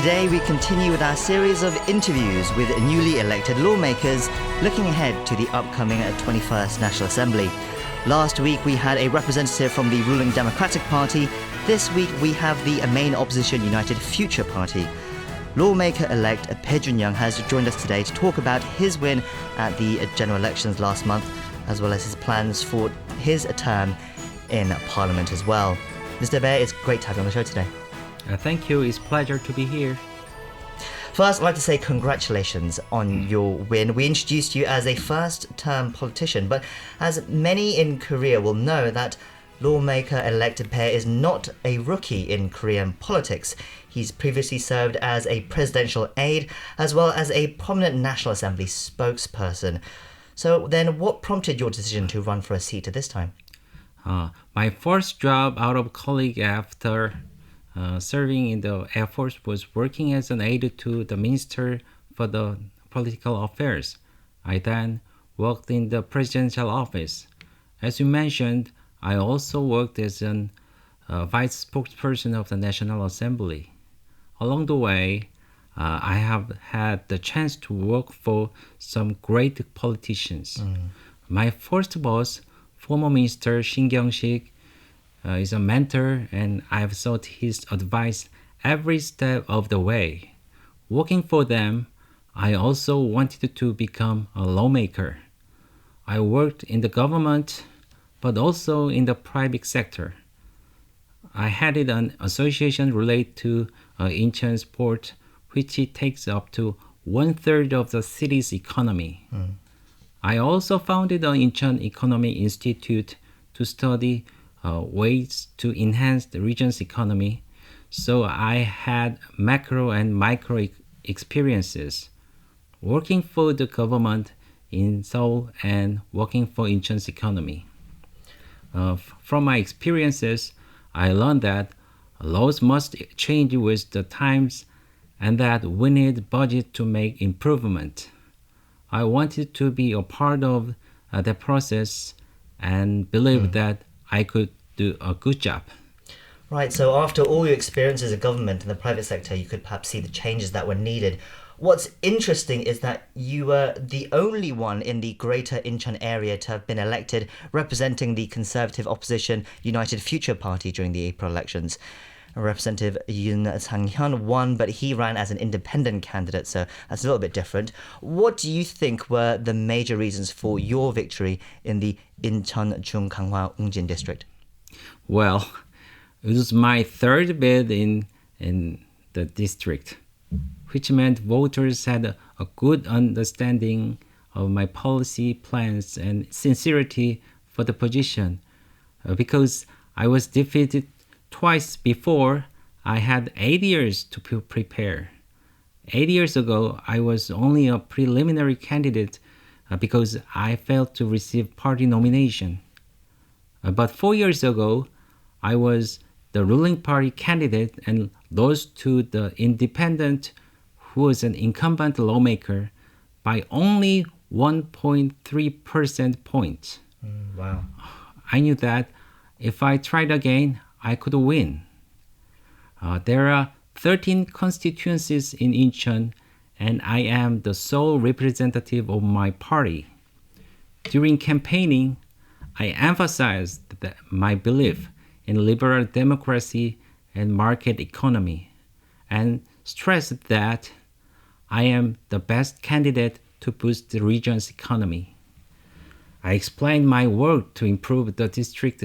Today we continue with our series of interviews with newly elected lawmakers looking ahead to the upcoming 21st National Assembly. Last week we had a representative from the ruling Democratic Party. This week we have the main opposition United Future Party. Lawmaker-elect Peh Jun-young has joined us today to talk about his win at the general elections last month, as well as his plans for his term in Parliament as well. Mr. Peh, it's great to have you on the show today. Thank you. It's a pleasure to be here. First, I'd like to say congratulations on your win. We introduced you as a first-term politician, but as many in Korea will know, that Lawmaker-elect Peh is not a rookie in Korean politics. He's previously served as a presidential aide, as well as a prominent National Assembly spokesperson. So then, what prompted your decision to run for a seat at this time? My first job out of college after serving in the Air Force was working as an aide to the Minister for the Political Affairs. I then worked in the presidential office. As you mentioned, I also worked as a vice spokesperson of the National Assembly. Along the way, I have had the chance to work for some great politicians. My first boss, former Minister Shin Kyung-sik, is a mentor, and I've sought his advice every step of the way. Working for them, I also wanted to become a lawmaker. I worked in the government, but also in the private sector. I headed an association related to Incheon's port, which takes up to 1/3 of the city's economy. I also founded the Incheon Economy Institute to study ways to enhance the region's economy. So I had macro and micro experiences working for the government in Seoul and working for Incheon's economy. From my experiences, I learned that laws must change with the times and that we need budget to make improvement. I wanted to be a part of that process and believed that I could do a good job. Right, so after all your experiences in government and the private sector, you could perhaps see the changes that were needed. What's interesting is that you were the only one in the greater Incheon area to have been elected representing the conservative opposition United Future Party during the April elections. Representative Yoon Sang-hyun won, but he ran as an independent candidate, so that's a little bit different. What do you think were the major reasons for your victory in the Incheon Chung-Ganghwa Ungjin district? Well, it was my third bid in the district, which meant voters had a good understanding of my policy plans and sincerity for the position. Because I was defeated twice before, I had 8 years to prepare. 8 years ago, I was only a preliminary candidate because I failed to receive party nomination. But 4 years ago, I was the ruling party candidate and lost to the independent, who was an incumbent lawmaker, by only 1.3 percentage points. Wow. I knew that if I tried again, I could win. There are 13 constituencies in Incheon, and I am the sole representative of my party. During campaigning, I emphasized my belief in liberal democracy and market economy, and stressed that I am the best candidate to boost the region's economy. I explained my work to improve the district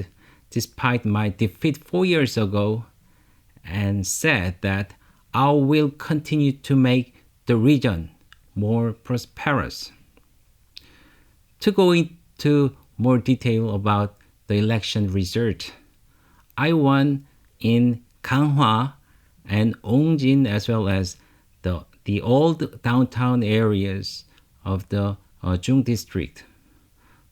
despite my defeat 4 years ago, and said that I will continue to make the region more prosperous. To go into more detail about the election result, I won in Ganghwa and Ungjin, as well as the old downtown areas of the Jung district,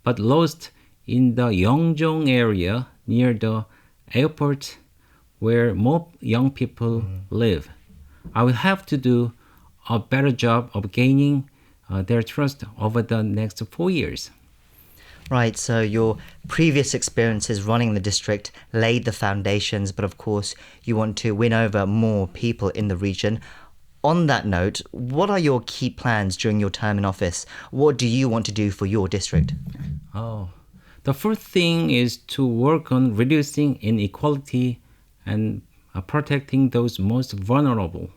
but lost in the Yeongjong area near the airport where more young people live. I will have to do a better job of gaining their trust over the next 4 years. Right, so your previous experiences running the district laid the foundations, but of course you want to win over more people in the region. On that note, what are your key plans during your term in office? What do you want to do for your district? Oh, the first thing is to work on reducing inequality and protecting those most vulnerable.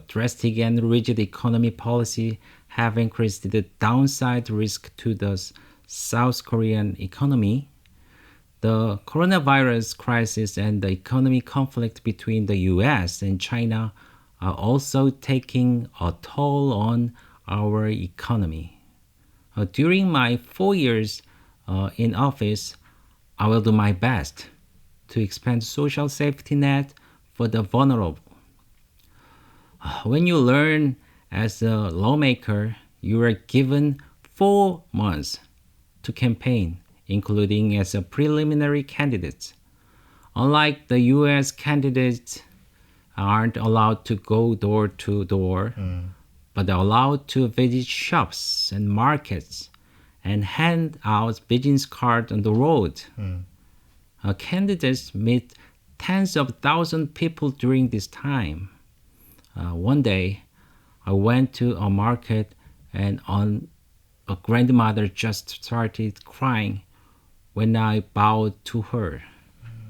Drastic and rigid economy policy have increased the downside risk to the South Korean economy. The coronavirus crisis and the economic conflict between the US and China are also taking a toll on our economy. During my 4 years in office, I will do my best to expand social safety net for the vulnerable. When you learn as a lawmaker, you are given 4 months to campaign, including as a preliminary candidate. Unlike the US candidates aren't allowed to go door to door, but are allowed to visit shops and markets and hand out business cards on the road. Candidates meet tens of thousands of people during this time. One day, I went to a market and a grandmother just started crying when I bowed to her.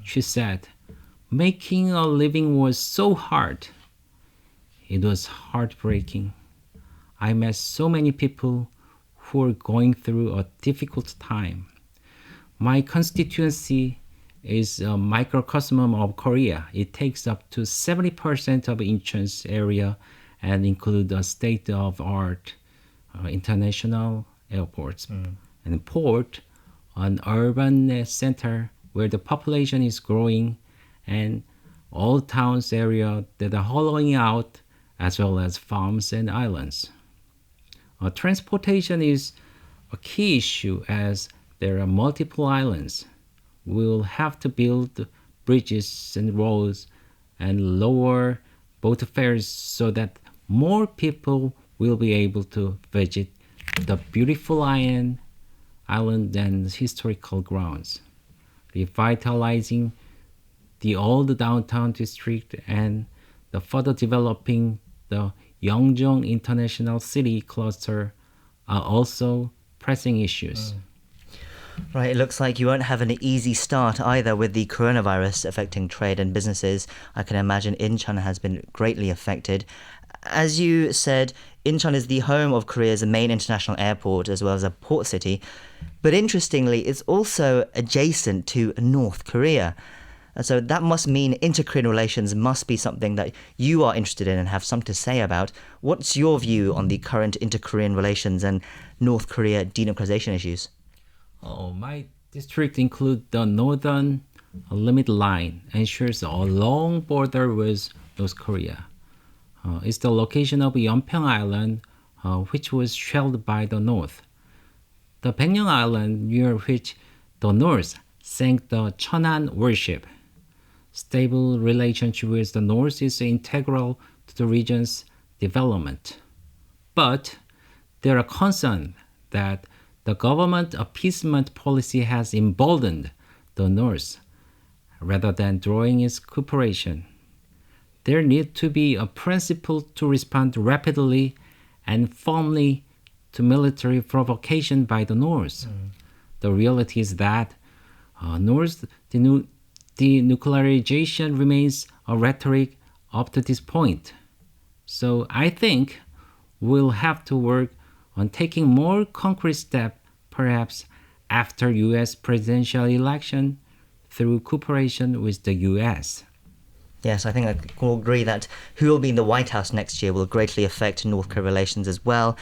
She said, "Making a living was so hard." It was heartbreaking. I met so many people who were going through a difficult time. My constituency is a microcosm of Korea. It takes up to 70% of Incheon's area and includes a state-of-art international airports and port, an urban center where the population is growing, and all towns area that are hollowing out, as well as farms and islands. Transportation is a key issue as there are multiple islands. We will have to build bridges and roads and lower boat fares so that more people will be able to visit the beautiful island and historical grounds. Revitalizing the old downtown district and the further developing the Yeongjong International City Cluster are also pressing issues. Right, it looks like you won't have an easy start either with the coronavirus affecting trade and businesses. I can imagine Incheon has been greatly affected. As you said, Incheon is the home of Korea's main international airport as well as a port city. But interestingly, it's also adjacent to North Korea. So that must mean inter-Korean relations must be something that you are interested in and have something to say about. What's your view on the current inter-Korean relations and North Korea denuclearization issues? My district includes the Northern Limit Line, ensures a long border with North Korea. It's the location of Yeonpyeong Island, which was shelled by the North. The Baekneung Island, near which the North sank the Cheonan warship. Stable relationship with the North is integral to the region's development. But there are concerns that the government appeasement policy has emboldened the North rather than drawing its cooperation. There needs to be a principle to respond rapidly and firmly to military provocation by the North. The reality is that North denuclearization remains a rhetoric up to this point. So I think we'll have to work on taking more concrete steps, perhaps after U.S. presidential election, through cooperation with the U.S. Yes, I think I will agree that who will be in the White House next year will greatly affect North Korea relations as well.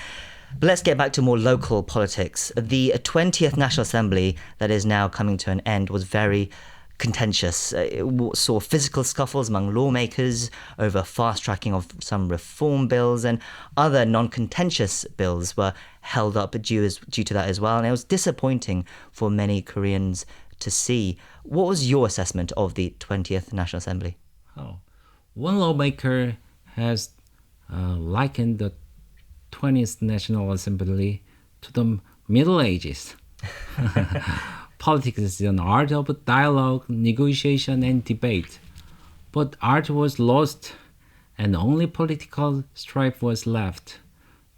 But let's get back to more local politics. The 20th National Assembly that is now coming to an end was very contentious. It saw physical scuffles among lawmakers over fast-tracking of some reform bills, and other non-contentious bills were held up due to that as well, and it was disappointing for many Koreans to see. What was your assessment of the 20th National Assembly? One lawmaker has likened the 20th National Assembly to the Middle Ages. Politics is an art of dialogue, negotiation, and debate. But art was lost and only political strife was left.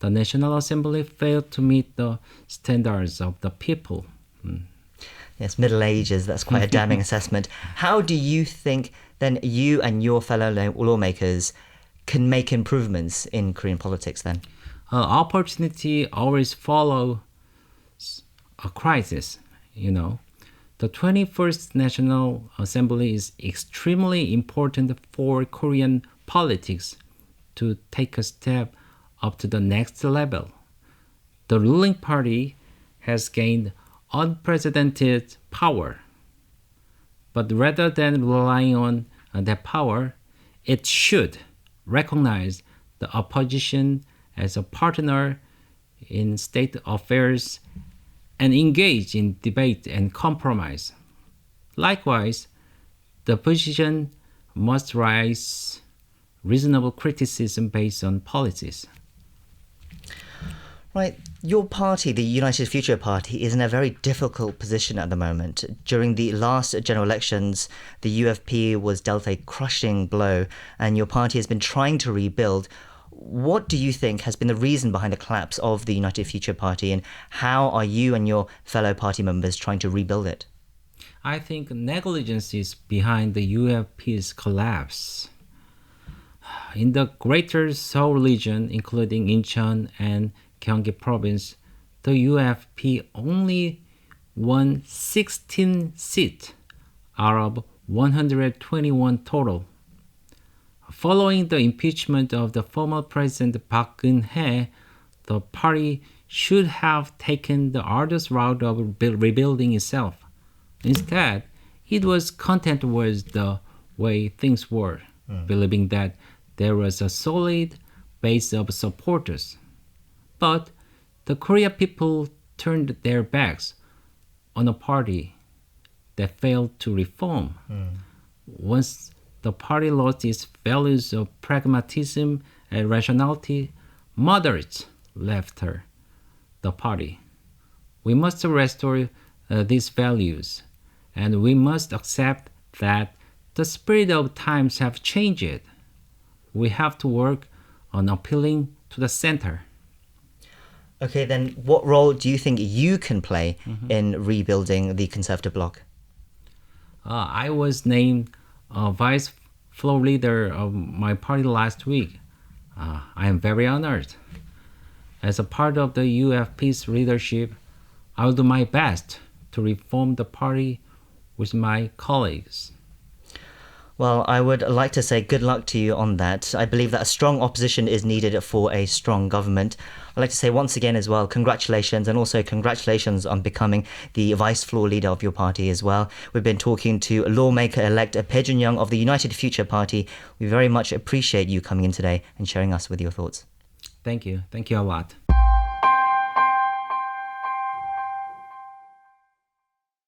The National Assembly failed to meet the standards of the people. Yes, Middle Ages, that's quite a damning assessment. How do you think then you and your fellow lawmakers can make improvements in Korean politics then? Opportunity always follows a crisis, you know. The 21st National Assembly is extremely important for Korean politics to take a step up to the next level. The ruling party has gained unprecedented power. But rather than relying on that power, it should recognize the opposition as a partner in state affairs and engage in debate and compromise. Likewise, the opposition must raise reasonable criticism based on policies. Right, your party, the United Future Party, is in a very difficult position at the moment. During the last general elections, the UFP was dealt a crushing blow, and your party has been trying to rebuild. What do you think has been the reason behind the collapse of the United Future Party, and how are you and your fellow party members trying to rebuild it? I think negligence is behind the UFP's collapse. In the Greater Seoul region, including Incheon and Gyeonggi province, the UFP only won 16 seats out of 121 total. Following the impeachment of the former President Park Geun-hye, the party should have taken the arduous route of rebuilding itself. Instead, it was content with the way things were, believing that there was a solid base of supporters. But the Korean people turned their backs on a party that failed to reform. Once the party lost its values of pragmatism and rationality, moderates left the party. We must restore these values, and we must accept that the spirit of times have changed. We have to work on appealing to the center. Okay, then what role do you think you can play in rebuilding the Conservative bloc? I was named vice floor leader of my party last week. I am very honored. As a part of the UFP's leadership, I will do my best to reform the party with my colleagues. Well, I would like to say good luck to you on that. I believe that a strong opposition is needed for a strong government. I'd like to say once again as well, congratulations, and also congratulations on becoming the vice floor leader of your party as well. We've been talking to Lawmaker-elect Pejun Young of the United Future Party. We very much appreciate you coming in today and sharing us with your thoughts. Thank you. Thank you a lot.